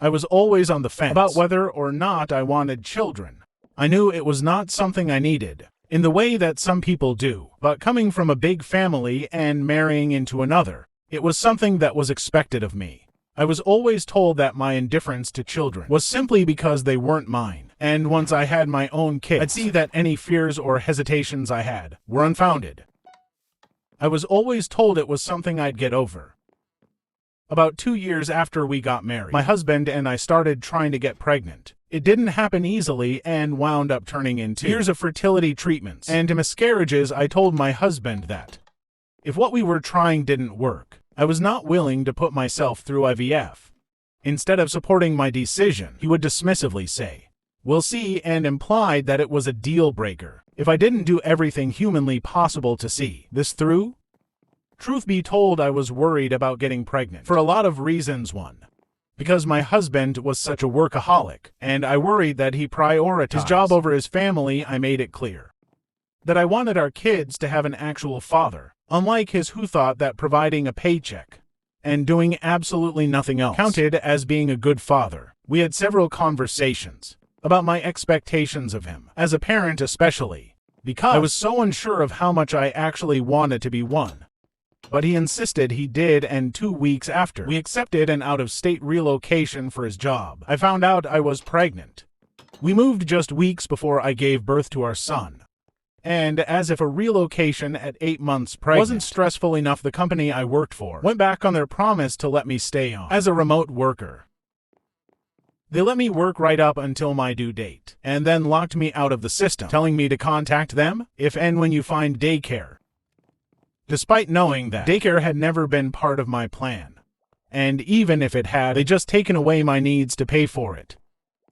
I was always on the fence about whether or not I wanted children. I knew it was not something I needed, in the way that some people do, but coming from a big family and marrying into another, it was something that was expected of me. I was always told that my indifference to children was simply because they weren't mine, and once I had my own kids, I'd see that any fears or hesitations I had were unfounded. I was always told it was something I'd get over. About 2 years after we got married, my husband and I started trying to get pregnant. It didn't happen easily and wound up turning into years of fertility treatments and miscarriages. I told my husband that if what we were trying didn't work, I was not willing to put myself through IVF. Instead of supporting my decision, he would dismissively say, "We'll see," and implied that it was a deal breaker if I didn't do everything humanly possible to see this through. Truth be told, I was worried about getting pregnant for a lot of reasons. One, because my husband was such a workaholic, and I worried that he prioritized his job over his family. I made it clear that I wanted our kids to have an actual father, unlike his who thought that providing a paycheck and doing absolutely nothing else counted as being a good father. We had several conversations about my expectations of him, as a parent especially, because I was so unsure of how much I actually wanted to be one. But he insisted he did, and 2 weeks after we accepted an out-of-state relocation for his job, I found out I was pregnant. We moved just weeks before I gave birth to our son. And as if a relocation at 8 months pregnant wasn't stressful enough, the company I worked for went back on their promise to let me stay on as a remote worker. They let me work right up until my due date, and then locked me out of the system, telling me to contact them if and when you find daycare. Despite knowing that daycare had never been part of my plan, and even if it had, they'd just taken away my needs to pay for it.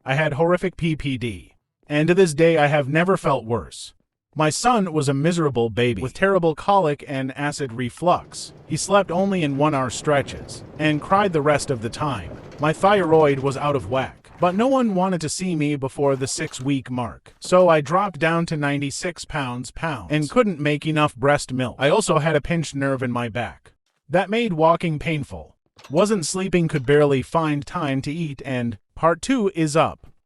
I had horrific PPD, and to this day I have never felt worse. My son was a miserable baby with terrible colic and acid reflux. He slept only in 1-hour stretches and cried the rest of the time. My thyroid was out of whack, but no one wanted to see me before the 6-week mark, so I dropped down to 96 pounds and couldn't make enough breast milk. I also had a pinched nerve in my back that made walking painful. Wasn't sleeping, could barely find time to eat, and part 2 is up.